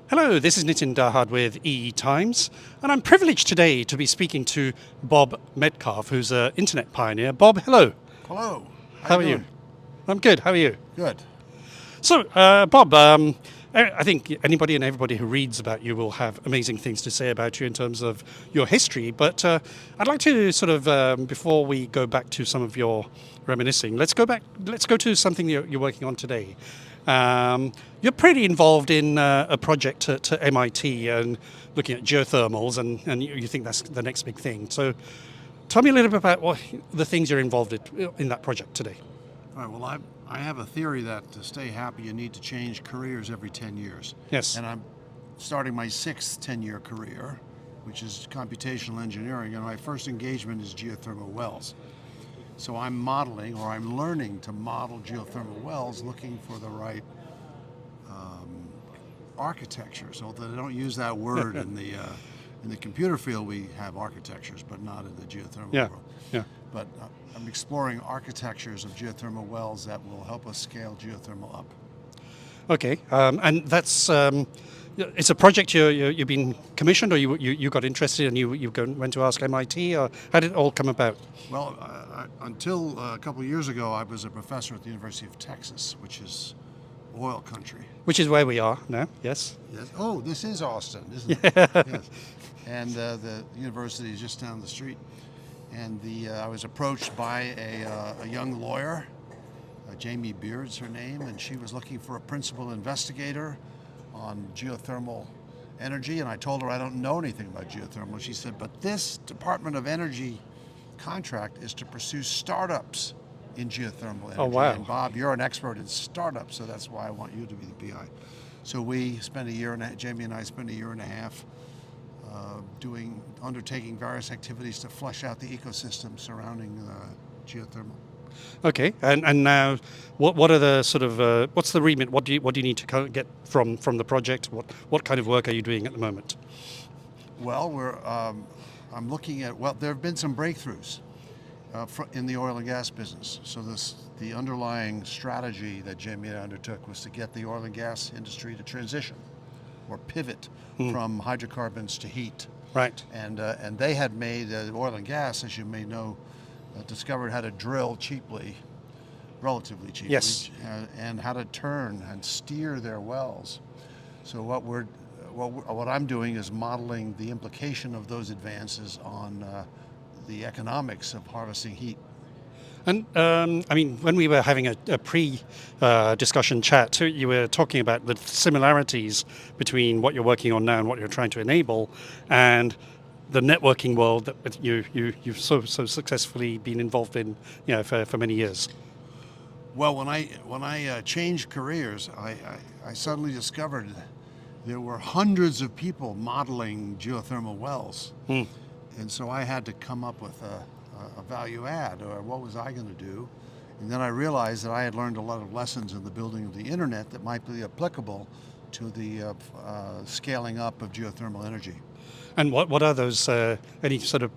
Hello, this is Nitin Dahad with EE Times, and I'm privileged today to be speaking to Bob Metcalfe, who's an internet pioneer. Bob, hello. Hello. How How you are you? doing? I'm good. How are you? Good. So, Bob, I think anybody and everybody who reads about you will have amazing things to say about you in terms of your history. But I'd like to sort of, before we go back to some of your reminiscing, let's go back. Let's go to something you're working on today. You're pretty involved in a project at MIT and looking at geothermals, and you think that's the next big thing. So, tell me a little bit about what the things you're involved in that project today. All right. Well, I have a theory that to stay happy, you need to change careers every 10 years. Yes. And I'm starting my sixth 10-year career, which is computational engineering. And my first engagement is geothermal wells. So I'm modeling, or I'm learning to model geothermal wells, looking for the right architecture. So that I don't use that word in the computer field. We have architectures, but not in the geothermal Yeah. world. Yeah. But I'm exploring architectures of geothermal wells that will help us scale geothermal up. Okay, and that's it's a project you've been commissioned, or you got interested and went to ask MIT, or how did it all come about? Well, until a couple of years ago, I was a professor at the University of Texas, which is oil country. Which is where we are now. Yes. Yes. Oh, this is Austin, isn't it? Yes. And the university is just down the street. And I was approached by a young lawyer, Jamie Beard's her name, and she was looking for a principal investigator on geothermal energy. And I told her I don't know anything about geothermal. She said, but this Department of Energy contract is to pursue startups in geothermal energy. Oh, wow. And Bob, you're an expert in startups, so that's why I want you to be the PI. So we spent Jamie and I spent a year and a half undertaking various activities to flesh out the ecosystem surrounding geothermal. Okay, and now, what are the sort of what's the remit? What do you need to get from the project? What kind of work are you doing at the moment? Well, I'm looking at there have been some breakthroughs in the oil and gas business. So the underlying strategy that Jamie and I undertook was to get the oil and gas industry to transition or pivot from hydrocarbons to heat. Right. And they had made oil and gas, as you may know, discovered how to drill cheaply, relatively cheaply, Yes. And how to turn and steer their wells. So what I'm doing is modeling the implication of those advances on the economics of harvesting heat. And I mean, when we were having a pre-discussion chat, you were talking about the similarities between what you're working on now and what you're trying to enable, and the networking world that you've so successfully been involved in, for many years. Well, when I changed careers, I suddenly discovered there were hundreds of people modeling geothermal wells, and so I had to come up with a value add, or what was I going to do? And then I realized that I had learned a lot of lessons in the building of the internet that might be applicable to the scaling up of geothermal energy. And what are those? Any sort of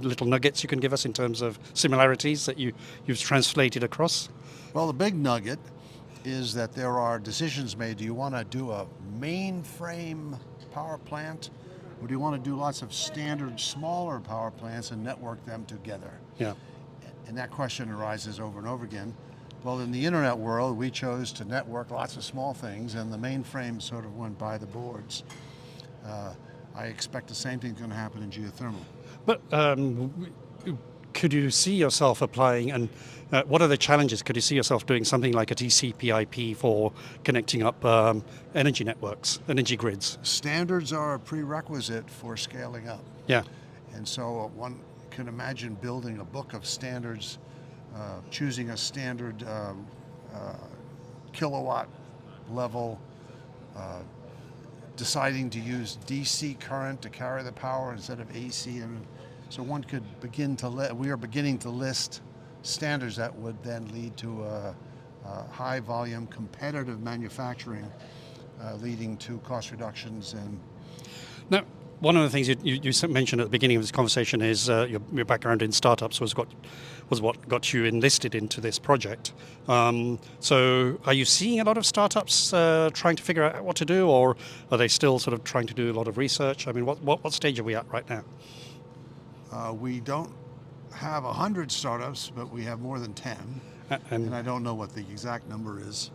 little nuggets you can give us in terms of similarities that you've translated across? Well, the big nugget is that there are decisions made. Do you want to do a mainframe power plant, or do you want to do lots of standard smaller power plants and network them together? Yeah. And that question arises over and over again. Well, in the internet world, we chose to network lots of small things, and the mainframe sort of went by the boards. I expect the same thing's going to happen in geothermal. But could you see yourself applying, and what are the challenges? Could you see yourself doing something like a TCP/IP for connecting up energy networks, energy grids? Standards are a prerequisite for scaling up. Yeah. And so one can imagine building a book of standards, choosing a standard kilowatt level, deciding to use DC current to carry the power instead of AC. And so one could we are beginning to list standards that would then lead to high volume competitive manufacturing, leading to cost reductions. And Now, one of the things you mentioned at the beginning of this conversation is your background in startups was what got you enlisted into this project. So are you seeing a lot of startups trying to figure out what to do, or are they still sort of trying to do a lot of research? I mean, what stage are we at right now? We don't have 100 startups, but we have more than 10, and I don't know what the exact number is.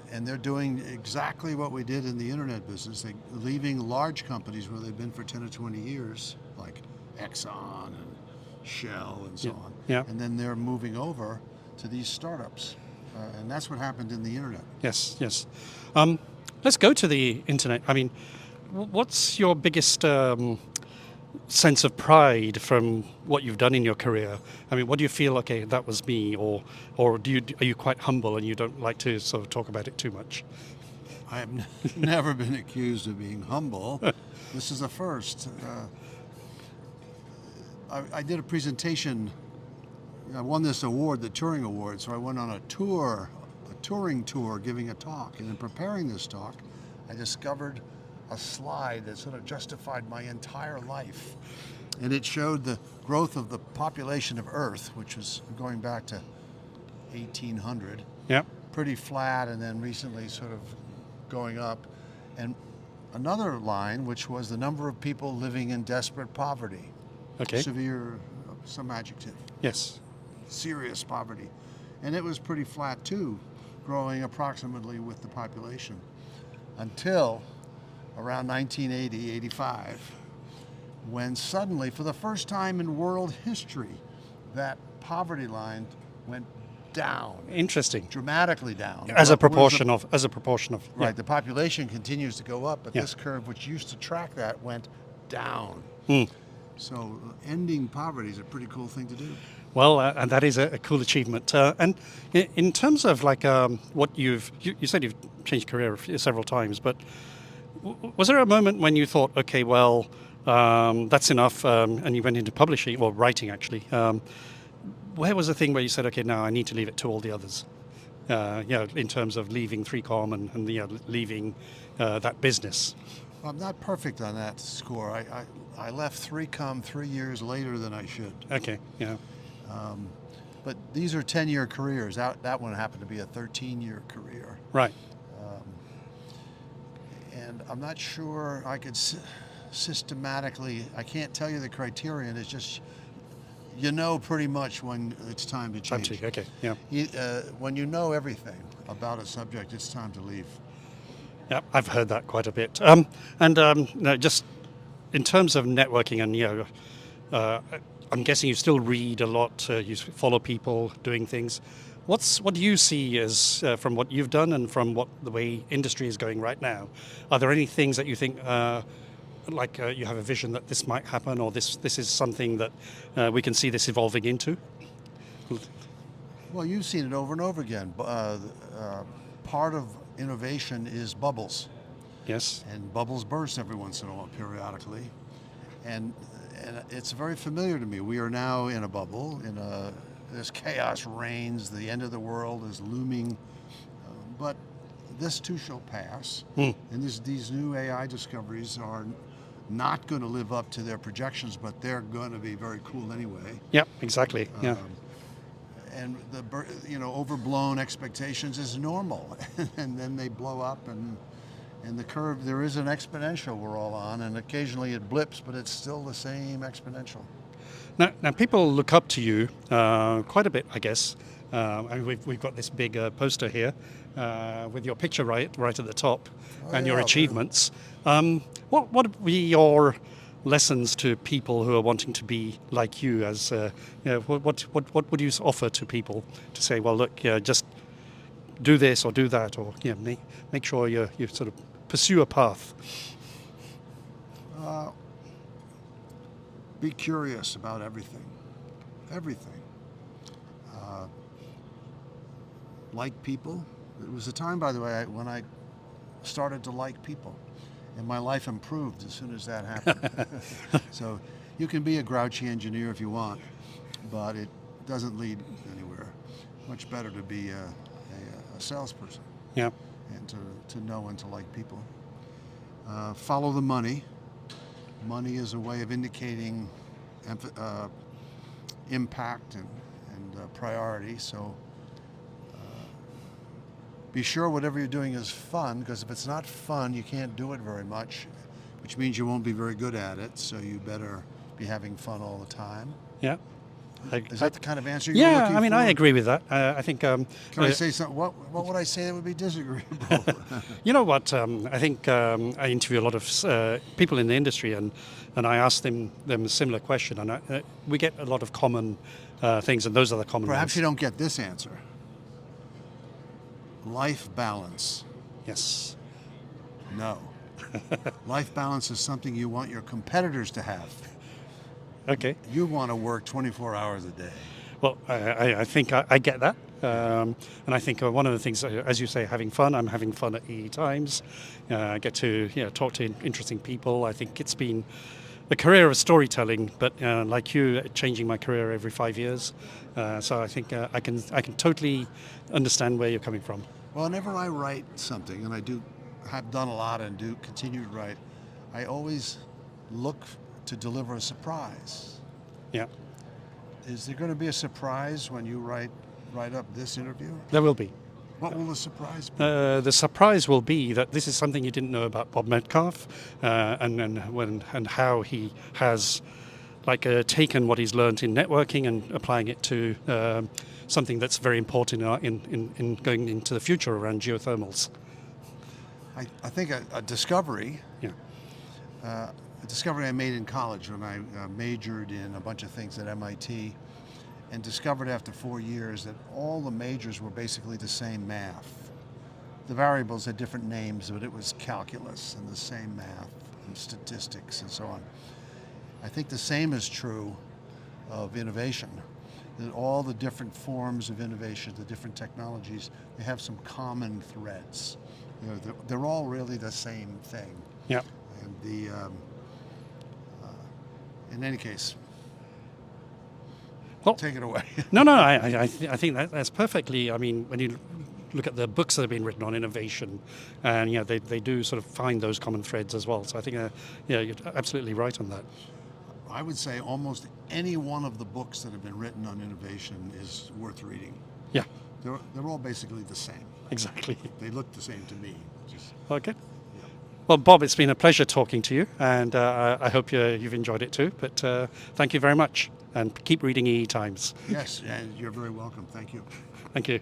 And they're doing exactly what we did in the internet business. They're leaving large companies where they've been for 10 or 20 years, like Exxon and Shell and so on. Yeah. And then they're moving over to these startups. And that's what happened in the internet. Yes. Let's go to the internet. I mean, what's your biggest sense of pride from what you've done in your career? I mean, what do you feel, okay, that was me, or are you quite humble and you don't like to sort of talk about it too much? I have never been accused of being humble. This is a first. I did a presentation. I won this award, the Turing Award, so I went on a Turing tour, giving a talk. And in preparing this talk, I discovered a slide that sort of justified my entire life. And it showed the growth of the population of Earth, which was going back to 1800. Yeah. Pretty flat, and then recently sort of going up. And another line, which was the number of people living in desperate poverty. Okay. Severe, some adjective. Yes. Serious poverty. And it was pretty flat too, growing approximately with the population. Until around 1980, 85, when suddenly, for the first time in world history, that poverty line went down. Interesting. Dramatically down. As a proportion of. Right. The population continues to go up, but this curve, which used to track that, went down. So ending poverty is a pretty cool thing to do. Well, and that is a cool achievement. And in terms of like what you said you've changed career several times, but was there a moment when you thought, okay, well, that's enough, and you went into publishing, or writing actually? Where was the thing where you said, okay, now I need to leave it to all the others? In terms of leaving 3Com and leaving that business. I'm not perfect on that score. I left 3Com 3 years later than I should. Okay, yeah. But these are 10-year careers. That one happened to be a 13-year career. Right. And I'm not sure I could systematically, I can't tell you the criterion. It's just, pretty much when it's time to change. Okay, yeah. When you know everything about a subject, it's time to leave. Yeah, I've heard that quite a bit. Just in terms of networking, and I'm guessing you still read a lot. You follow people doing things. What do you see as from what you've done and from what the way industry is going right now? Are there any things that you think, you have a vision that this might happen, or this is something that we can see this evolving into? Well, you've seen it over and over again. Part of innovation is bubbles. Yes. And bubbles burst every once in a while, periodically. And it's very familiar to me. We are now in a bubble. This chaos reigns. The end of the world is looming. But this too shall pass. And these new AI discoveries are not going to live up to their projections, but they're going to be very cool anyway. Yep, exactly. Yeah. And the overblown expectations is normal, and then they blow up, and the curve, there is an exponential we're all on, and occasionally it blips, but it's still the same exponential. Now people look up to you quite a bit, I guess. And we've got this big poster here with your picture right at the top, and your achievements. What would be your lessons to people who are wanting to be like you? As what would you offer to people to say, well, look, just do this or do that, or make sure you sort of pursue a path? Be curious about everything. Like people. It was a time, by the way, when I started to like people, and my life improved as soon as that happened. So you can be a grouchy engineer if you want, but it doesn't lead anywhere. Much better to be a salesperson. Yeah. And to know and to like people. Follow the money. Money is a way of indicating impact and priority. So be sure whatever you're doing is fun, because if it's not fun, you can't do it very much, which means you won't be very good at it. So you better be having fun all the time. Yeah. Is that the kind of answer you're looking for? I mean, I agree with that. I think. Can I say something? What would I say that would be disagreeable? You know what? I think I interview a lot of people in the industry, and I ask them a similar question, and we get a lot of common things, and those are the common Perhaps ones. you don't get this answer. Life balance. Yes. No. Life balance is something you want your competitors to have. Okay. You want to work 24 hours a day. Well, I think I get that. And I think one of the things, as you say, having fun. I'm having fun at EE Times. I get to talk to interesting people. I think it's been a career of storytelling, but like you, changing my career every 5 years. So I think I can totally understand where you're coming from. Well, whenever I write something, and have done a lot and do continue to write, I always look to deliver a surprise. Yeah. Is there going to be a surprise when you write up this interview? There will be. What will the surprise be? The surprise will be that this is something you didn't know about Bob Metcalfe, and how he has taken what he's learned in networking and applying it to something that's very important in going into the future around geothermals. I think a discovery. Yeah. A discovery I made in college when I majored in a bunch of things at MIT, and discovered after 4 years that all the majors were basically the same math. The variables had different names, but it was calculus and the same math and statistics and so on. I think the same is true of innovation, that all the different forms of innovation, the different technologies, they have some common threads. They're all really the same thing. Yeah. And in any case, Well, take it away. No, I think that's perfectly. I mean, when you look at the books that have been written on innovation, and they do sort of find those common threads as well. So I think you're absolutely right on that. I would say almost any one of the books that have been written on innovation is worth reading. Yeah, They're all basically the same. exactly. They look the same to me. Okay. Well, Bob, it's been a pleasure talking to you, and I hope you've enjoyed it too. But thank you very much, and keep reading EE Times. Yes, and you're very welcome. Thank you. Thank you.